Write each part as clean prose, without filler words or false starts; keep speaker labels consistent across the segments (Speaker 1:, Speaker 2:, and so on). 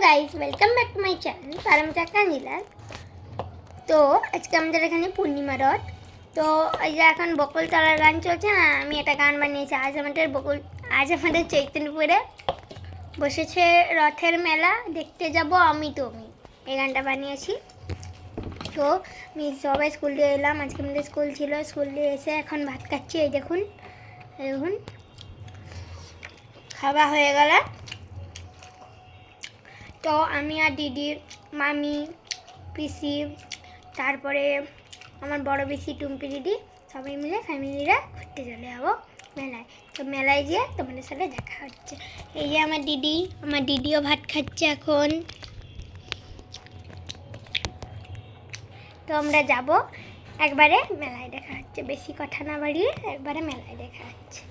Speaker 1: Guys welcome back to my channel Paramita Kanjilal. তো আজকে আমাদের এখানে পূর্ণিমা রথ। তো এই যে এখন বকুলতলার গান চলছে না, আমি একটা গান বানিয়েছি। আজ আমাদের চৈতন্যপুরে বসেছে রথের মেলা, দেখতে যাব আমি তুমি, এই গানটা বানিয়েছি। তো আমি সবাই স্কুল দিয়ে এলাম, আজকে আমাদের স্কুল ছিল। স্কুল দিয়ে এসে এখন ভাত খাচ্ছি। এই দেখুন খাওয়া হয়ে গেল। তো আমি আর দিদি, মামি, পিসি, তারপরে আমার বড় পিসি টুম্পি দিদি সবাই মিলে ফ্যামিলিরা ঘুরতে চলে যাবো মেলায়। তো মেলায় গিয়ে তোমাদের সাথে দেখা হচ্ছে। এই যে আমার দিদিও ভাত খাচ্ছে এখন। তো আমরা যাব, একবারে মেলায় দেখা হচ্ছে। বেশি কথা না বাড়িয়ে একবারে মেলায় দেখা হচ্ছে।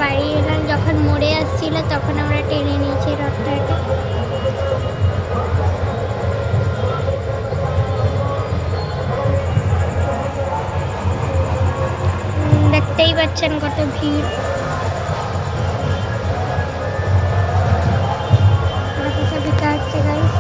Speaker 1: বাড়ি এলাম, যখন মোড়ে আসছিল তখন আমরা টেনে নিয়েছি রথটাকে। দেখতেই পাচ্ছেন কত ভিড়। হচ্ছে গাইস।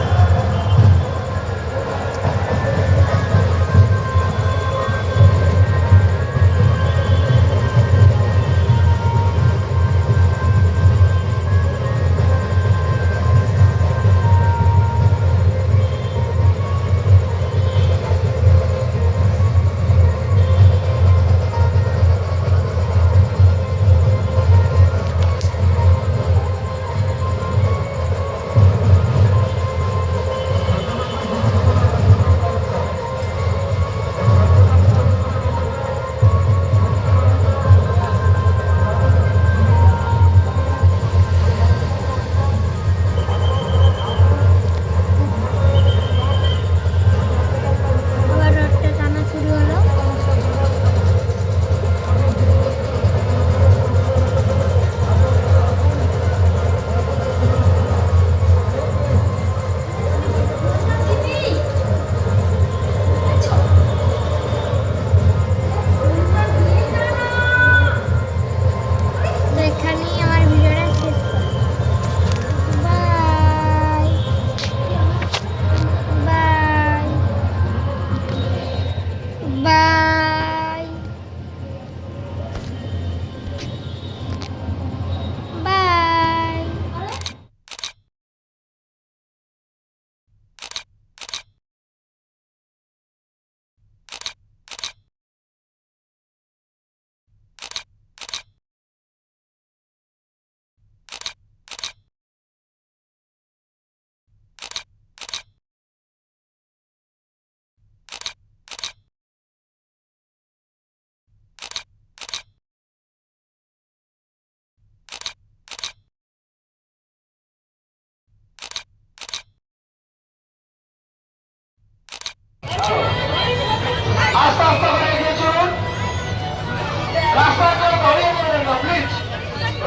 Speaker 2: আস্তে আস্তে হয়ে গিয়েছে রাস্তাটা দাঁড়িয়ে পড়বেন না প্লিজ।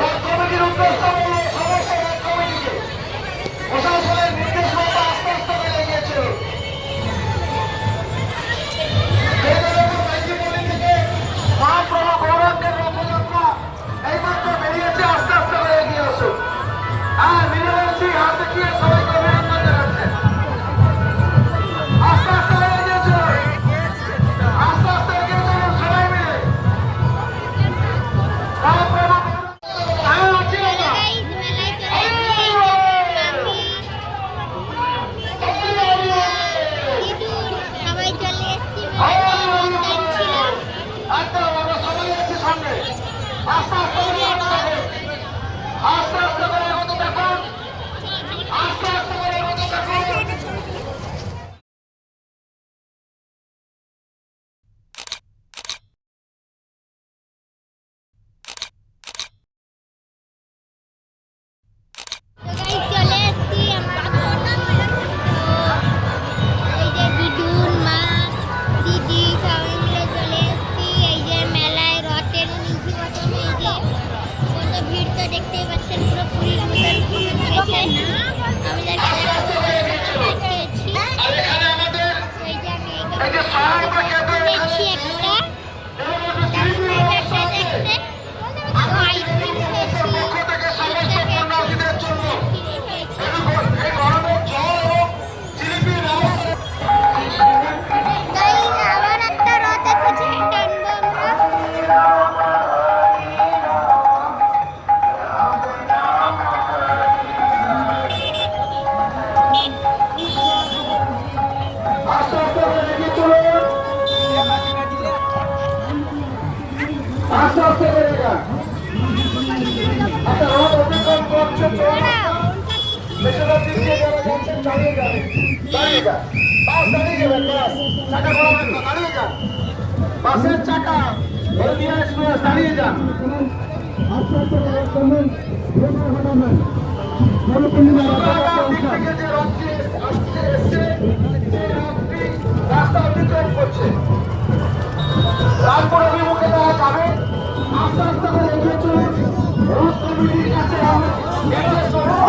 Speaker 2: রথ কমিটির উদ্দেশ্য হলো সমস্ত রথ কমিটিকে প্রশাসনের নির্দেশ মতো আস্তে আস্তে হয়ে গিয়েছে। মহাপ্রভু গৌরাঙ্গের রথযাত্রা এইমাত্র বেরিয়েছে, আস্তে আস্তে হয়ে গিয়েছে। হ্যাঁ, মিলেমিশে হাত দেখিয়ে সবাইকে অভিনন্দন জানাচ্ছেন। আস্তে আস্তে হয়ে গিয়েছে, আস্তে আস্তে এগিয়ে চলুন সবাই মিলে। মহাপ্রভু হ্যাঁ আছি আমরা।
Speaker 1: সবাই চলে এসছি।
Speaker 2: একদম আমরা সবাই আছি সামনে। আস্তে আস্তে করে এগোতে থাকুন, আস্তে আস্তে করে এগোতে থাকুন, আস্তে আস্তে করে এগোতে থাকুন।
Speaker 1: চলে এসছি আমার এই যে দিদুন মা দিদি সবাই মিলে চলে এসছি এই যে মেলায় রথের নিচি মতন। এই যে কত ভিড় তো দেখতেই পাচ্ছেন, পুরো পুরীর মতন গেছে। আমি দেখিয়েছি
Speaker 2: আর এখানে আমাদের
Speaker 1: এই যে আমি
Speaker 2: এই যে সহায়তা কেন্দ্র
Speaker 1: দেখছি একটা দেখতে আইসক্রিম খেয়েছি।
Speaker 2: পক্ষ থেকে সমস্ত পুণ্যার্থীদের জন্য এই গরমের জল এবং জিলিপির ব্যবস্থা।
Speaker 1: আবার একটা রথ এসেছে, টানবো আমরা।
Speaker 2: আস্তে আস্তে করে এগিয়ে চলুন, আস্তে আস্তে করে যান। আচ্ছা, রথ অতিক্রম করছে, পেছনের দিক দিয়ে যারা যাচ্ছেন দাঁড়িয়ে যাবেন, দাঁড়িয়ে যান, বাস দাঁড়িয়ে যাবেন, বাস চাকা ঘোরাবেন না, দাঁড়িয়ে যান, বাসের চাকা হলদিয়া এক্সপ্রেস দাঁড়িয়ে যান। সোনারগাঁও দিক থেকে যে রথটি আসছে এসছে, সেই রথটি রাস্তা অতিক্রম করছে, রামপুর অভিমুখে তারা যাবে। আস্তে আস্তে করে এগিয়ে চলুন, রথ কমিটির কাছে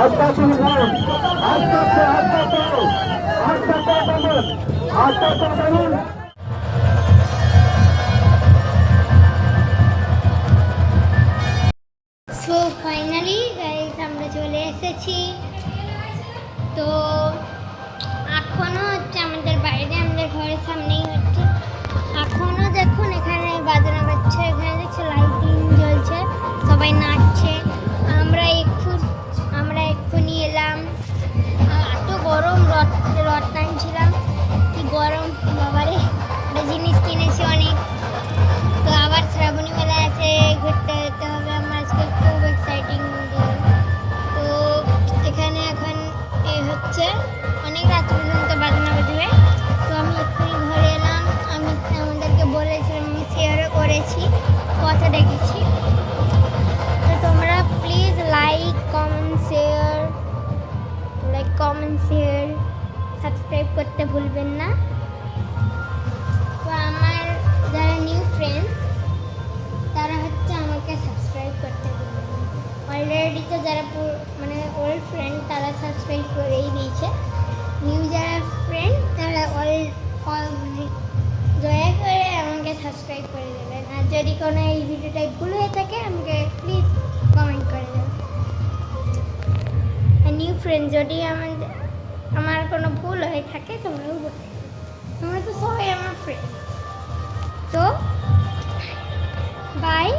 Speaker 2: আস্তে আস্তে চলুন, আস্তে আস্তে আস্তে আস্তে আস্তে আস্তে আস্তে চলুন।
Speaker 1: সো ফাইনালি গাইস আমরা চলে এসেছি। তো এখনও হচ্ছে আমাদের বাইরে, আমাদের ঘরের সামনেই হচ্ছে। এখনও দেখুন এখানে বাজনা বাজছে, এখানে দেখছে লাইটিং জ্বলছে, সবাই নাচছে। আমরা এক্ষুনি এলাম। এত গরম, রথ টানছিলাম, কি গরম বাবারে। একটা জিনিস কিনেছি অনেক। তো আবার শ্রাবণী মেলা আছে, ঘুরতে যেতে হবে। আমার আজকে খুব এক্সাইটিং। তো এখানে এখন হচ্ছে অনেক রাত পর্যন্ত বাজনা বাজবে। তো আমি এক্ষুনি ঘরে এলাম। আমি আমাদেরকে বলেছিলাম, আমি শেয়ারও করেছি, কথা দেখেছি। তো তোমরা please like comment share subscribe করতে ভুলবেন না। তো আমার যারা নিউ ফ্রেন্ডস তারা হচ্ছে আমাকে সাবস্ক্রাইব করতে ভুলবেন না। অলরেডি তো যারা মানে ওল্ড ফ্রেন্ড তারা সাবস্ক্রাইব করেই দিয়েছে। নিউ যারা ফ্রেন্ড তারা দয়া করে আমাকে সাবস্ক্রাইব করে দেবেন। আর যদি কোনো এই ভিডিওটাই ভুল হয়ে থাকে আমাকে প্লিজ কমেন্ট করে দেবেন। আর নিউ ফ্রেন্ড যদি আমার কোনো ভুল হয়ে থাকে তোমরাও বলতে, তোমরা তো সবাই আমার ফ্রেন্ড। তো বাই।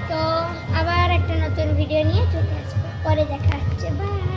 Speaker 1: তো আবার একটা নতুন ভিডিও নিয়ে চলে আসবো, পরে দেখা হচ্ছে, বাই।